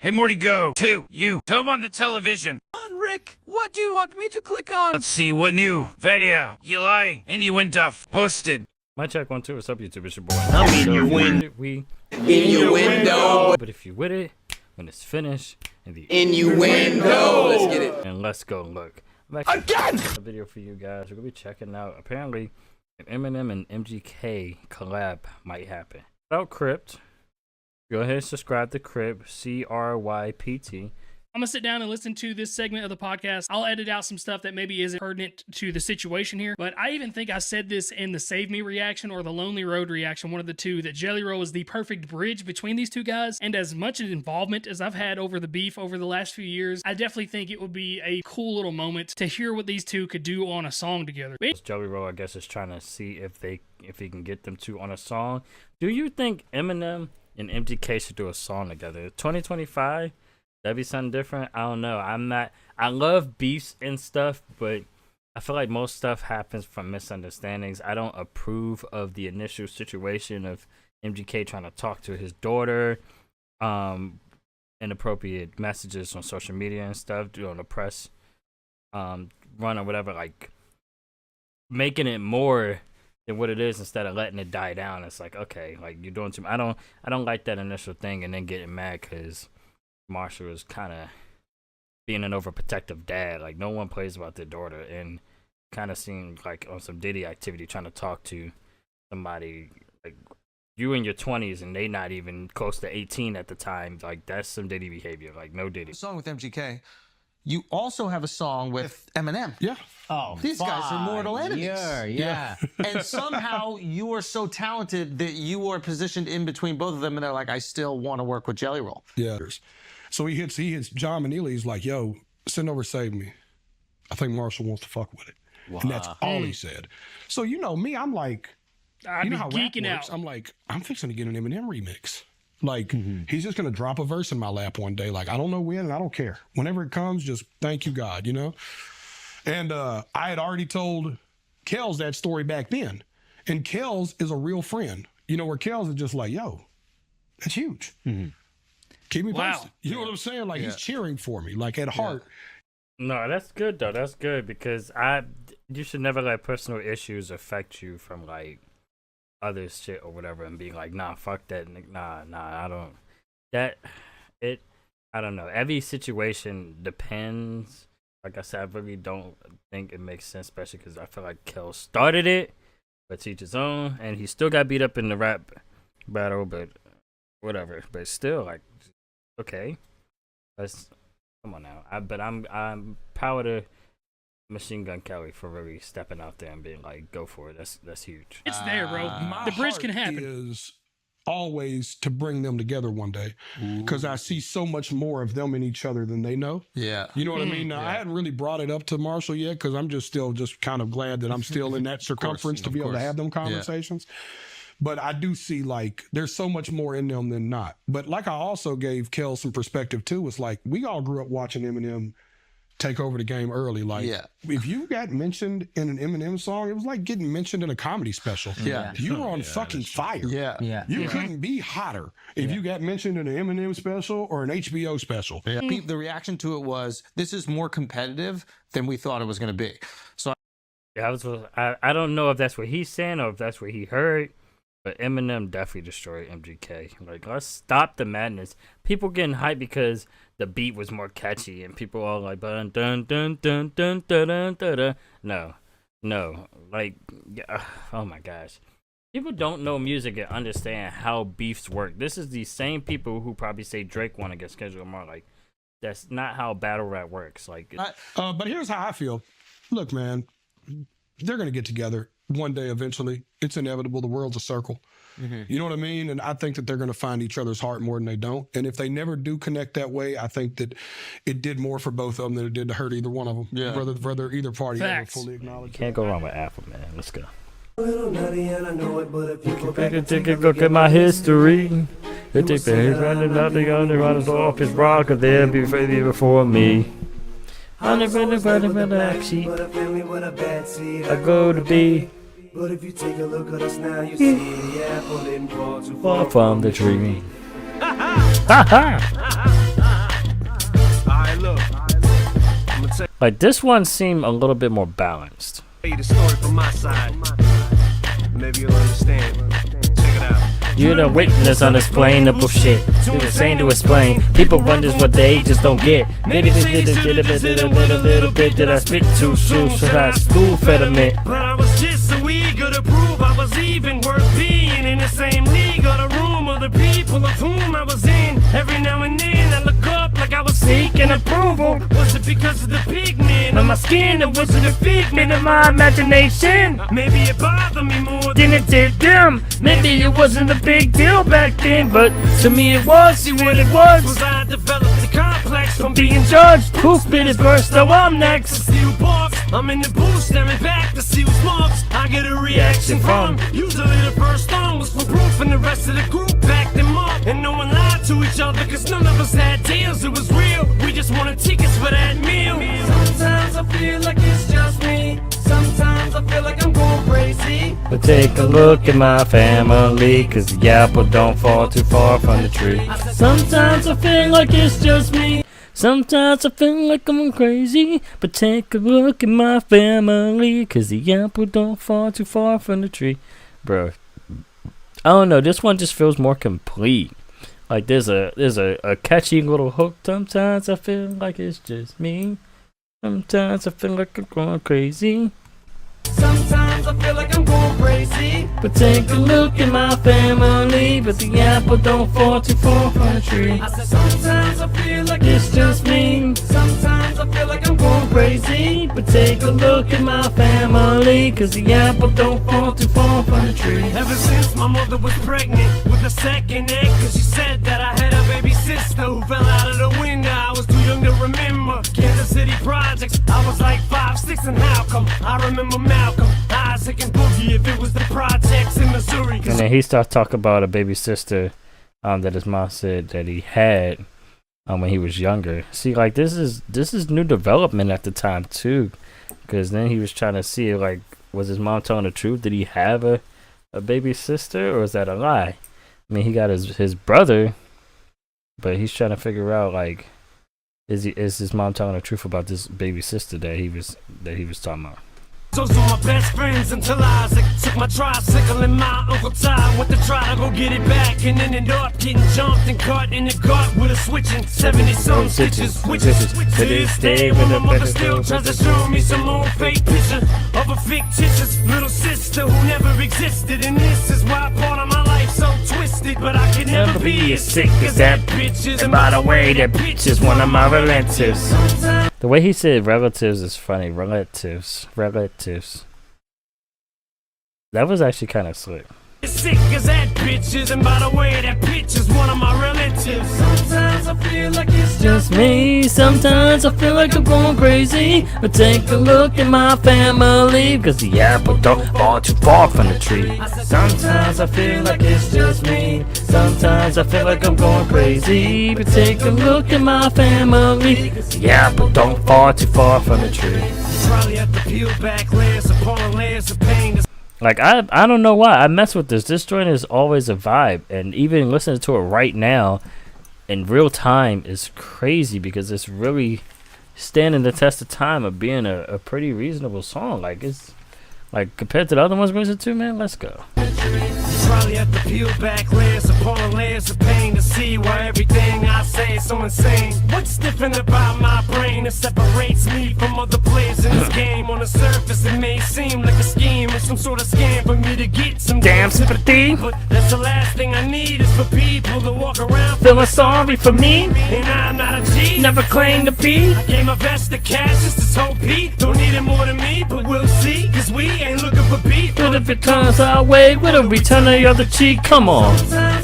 Hey, Morty, go. 2, you. Tell him on the television. On, Rick. What do you want me to click on? Let's see what new video you lie innuendo posted. My check 1 2. What's up, YouTube? It's your boy. I'm in your window. Innuendo. But if you with it, when it's finished, and the Innuendo. Let's get it. and let's go look. Again! A video for you guys. We're gonna be checking out. Apparently, an Eminem and MGK collab might happen. Without Crypt, go ahead and subscribe to Crypt. CRYPT. I'm gonna sit down and listen to this segment of the podcast. I'll edit out some stuff that maybe isn't pertinent to the situation here, but I even think I said this in the Save Me reaction or the Lonely Road reaction, one of the two, that Jelly Roll is the perfect bridge between these two guys. And as much involvement as I've had over the beef over the last few years, I definitely think it would be a cool little moment to hear what these two could do on a song together. Jelly Roll, I guess, is trying to see if he can get them two on a song. Do you think Eminem and MGK should do a song together? 2025? That'd be something different. I don't know. I love beefs and stuff, but I feel like most stuff happens from misunderstandings. I don't approve of the initial situation of MGK trying to talk to his daughter, inappropriate messages on social media and stuff, doing the press run or whatever, like making it more than what it is instead of letting it die down. It's like, okay, like you're doing too much. I don't like that initial thing and then getting mad because Marshall is kind of being an overprotective dad. Like, no one plays about their daughter, and kind of seemed like on some Diddy activity trying to talk to somebody like you in your 20s and they not even close to 18 at the time. Like, that's some Diddy behavior. Like, no Diddy. Song with MGK. You also have a song with Eminem. Yeah. Oh, these guys are mortal enemies. Yeah. And somehow you are so talented that you are positioned in between both of them, and they're like, I still want to work with Jelly Roll. Yeah. So he hits John Manili. He's like, yo, send over Save Me. I think Marshall wants to fuck with it. Wow. And that's all he said. So you know me, I'm like, I'd you know be how geeking rap works. out. I'm like, I'm fixing to get an Eminem remix. Like, he's just going to drop a verse in my lap one day. Like, I don't know when and I don't care. Whenever it comes, just thank you, God, you know? And I had already told Kells that story back then. And Kells is a real friend. You know, where Kells is just like, yo, that's huge. Keep me posted. You know what I'm saying? Like, he's cheering for me, like, at heart. No, that's good, though. That's good because you should never let personal issues affect you from, like, other shit or whatever and being like, nah, fuck that. Nah, I don't. I don't know. Every situation depends. Like I said, I really don't think it makes sense, especially because I feel like Kel started it, but to each his own, and he still got beat up in the rap battle, but whatever. But still, like, okay, come on now. But I'm proud of Machine Gun Kelly for really stepping out there and being like, go for it. That's huge. It's there, bro. My The bridge can heart happen. is always to bring them together one day because I see so much more of them in each other than they know. Yeah. You know what I mean? Now, I hadn't really brought it up to Marshall yet because I'm just kind of glad that I'm still in that circumference to be able to have them conversations. But I do see, like, there's so much more in them than not. But like I also gave Kel some perspective too. It's like we all grew up watching Eminem take over the game early. Like, if you got mentioned in an Eminem song, it was like getting mentioned in a comedy special. You were on fucking fire. You couldn't be hotter if you got mentioned in an Eminem special or an HBO special. The reaction to it was, this is more competitive than we thought it was going to be. So I don't know if that's what he's saying or if that's what he heard, but Eminem definitely destroyed MGK. Like, let's stop the madness. People getting hyped because the beat was more catchy and people all like dun dun dun dun dun dun dun dun. No, like, oh my gosh, people don't know music and understand how beefs work. This is the same people who probably say Drake won against Kendrick Lamar. Like, that's not how battle rap works. Like, but here's how I feel. Look, man, they're gonna get together one day eventually. It's inevitable. The world's a circle. You know what I mean? And I think that they're going to find each other's heart more than they don't. And if they never do connect that way, I think that it did more for both of them than it did to hurt either one of them. Whether either party ever fully acknowledged. Can't go wrong with Apple, man. Let's go. Look at my history. They take the head running out the runners off his rock, and they'll be ready before me. I'm the backseat. I go to be. But if you take a look at us now, you see the apple didn't fall too Far far from the tree. Like this one seemed a little bit more balanced. The story from my side. Maybe you'll understand. Check it out. You the witness unexplainable shit. Too insane to explain. People wonders what they just don't get. Maybe they did a little bit that I spit too soon. So I school fed But I was just so eager to prove I was even worth being in the same league or the room of the people of whom I was in. Every now and then I look up like I was seeking approval. Was it because of the pigment on my skin, or was it a figment of my imagination? Maybe it bothered me more than it did them. Maybe it wasn't a big deal back then, but to me it was. See what it was I developed the complex from being judged. Who spit his verse, though I'm next. See who barks. I'm in the booth staring back to see who smokes. I get a reaction from. Usually the first song was for proof, and the rest of the group backed them up. And no one lied to each other, cause none of us had deals. It was real. We just wanted tickets for that meal. Sometimes I feel like it's just me. Sometimes I feel like I'm going crazy. But take a look at my family, cause the apple don't fall too far from the tree. Sometimes I feel like it's just me. Sometimes I feel like I'm crazy. But take a look at my family, cause the apple don't fall too far from the tree. Bro, I don't know, this one just feels more complete. Like there's a catchy little hook. Sometimes I feel like it's just me. Sometimes I feel like I'm going crazy. Sometimes I feel like I'm going crazy. But take a look at my family, but the apple don't fall too far from the tree. I said sometimes I feel like It's just me. Sometimes I feel like I'm going crazy. But take a look at my family, cause the apple don't fall too far from the tree. Ever since my mother was pregnant with a second egg, cause she said that I had a baby sister who fell out of the window. I was too young to remember Kansas City projects. I was like 5, 6, and how come I remember Malcolm, Isaac, and Boogie if it was the projects in Missouri. And then he starts talking about a baby sister that his mom said that he had when he was younger. See, like this is new development at the time too, because then he was trying to see like, was his mom telling the truth? Did he have a baby sister, or is that a lie? I mean, he got his brother, but he's trying to figure out like, is his mom telling the truth about this baby sister that he was talking about? Those were my best friends until Isaac took my tricycle and my Uncle Ty went to try to go get it back, and then ended up getting jumped and cut in the gut with a switching 70-some stitches. Witches to this day when my mother still tries to show me some old fake picture of a fictitious little sister who never existed, and this is why part of my life so twisted. But I could never be as sick as that bitch is, and by the way, that bitch is one of my relatives. The way he said relatives is funny. Relatives. That was actually kind of slick. Sick as that bitch is, and by the way, that bitch is one of my relatives. Sometimes I feel like it's Just me. Sometimes I feel like I'm going crazy. But take a look at my family, cause the apple don't fall too far from the tree. Sometimes I feel like it's just me. Sometimes I feel like I'm going crazy. But take a look at my family, cause the apple don't fall too far from the tree. probably have to peel back layers upon layers of pain. Like I don't know why I mess with this. This joint is always a vibe, and even listening to it right now in real time is crazy because it's really standing the test of time of being a pretty reasonable song. Like it's like compared to the other ones we listen to, man. Let's go. Probably have to peel back layers upon layers of pain to see why everything I say is so insane. What's different about my brain that separates me from other players in this game? On the surface it may seem like a scheme or some sort of scam for me to get some damn sympathy, but that's the last thing I need is for people to walk around feeling sorry for me. And I'm not a G, never claimed to be. I gave my best to cash just to hope he don't need it more than me, but we'll see, cause we ain't looking for beef. But if it comes our way, we'll return the other cheek. Come on.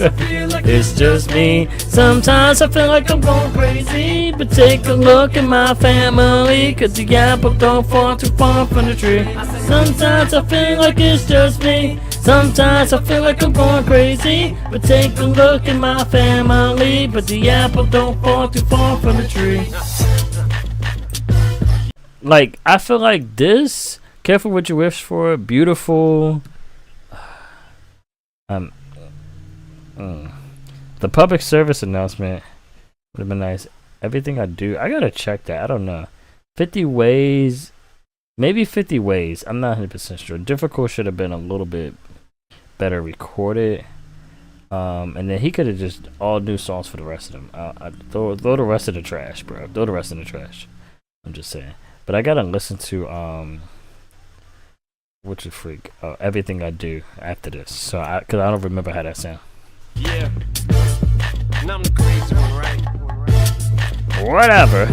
It's just me. Sometimes I feel like I'm going crazy, but take a look at my family, cause the apple don't fall too far from the tree. Sometimes I feel like it's just me. Sometimes I feel like I'm going crazy, but take a look at my family, but the apple don't fall too far from the tree. Like, I feel like this, Careful What You Wish For, Beautiful, the public service announcement would have been nice. Everything I do, I gotta check that. I don't know. 50 Ways, maybe 50 Ways. I'm not 100% sure. Difficult should have been a little bit better recorded. And then he could have just all new songs for the rest of them. Throw the rest of the trash, bro. Throw the rest in the trash. I'm just saying. But I gotta listen to what you freak? Everything I Do after this. So cause I don't remember how that sound. Yeah. And I'm the crazy one, right? Whatever.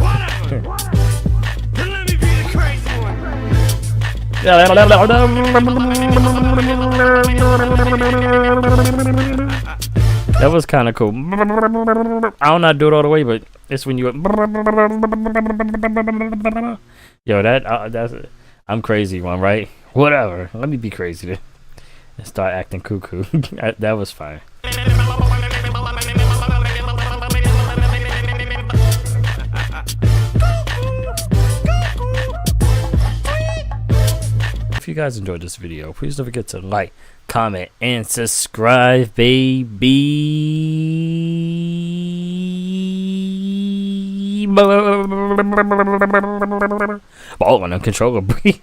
Then let me be the crazy one. That was kind of cool. I don't know how to do it all the way, but it's when you yo, that's I'm crazy one, right? Whatever. Let me be crazy then. And start acting cuckoo. That was fine. If you guys enjoyed this video, please don't forget to like, comment, and subscribe, baby. Balling uncontrollably.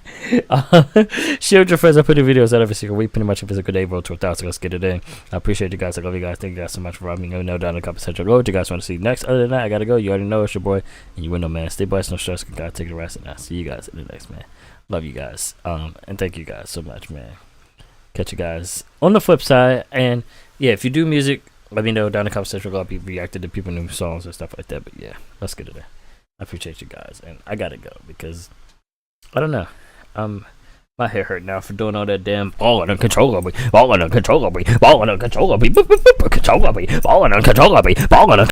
Shield your friends. I put the videos out every single week, pretty much every single day. Road to 1,000. Let's get it in. I appreciate you guys. I love you guys. Thank you guys so much for robbing me. Let me know down in the comment section below what you guys want to see next. Other than that, I gotta go. You already know it's your boy, and you win, no man. Stay blessed, no stress. Gotta take the rest, and I'll see you guys in the next, man. Love you guys. And thank you guys so much, man. Catch you guys on the flip side. And yeah, if you do music, let me know down in the comment section below. I'll be reacting to people new songs and stuff like that. But yeah, let's get it in. I appreciate you guys, and I gotta go because I don't know. My hair hurt now for doing all that damn balling uncontrollably, balling uncontrollably, balling uncontrollably, balling uncontrollably, balling uncontrollably, balling.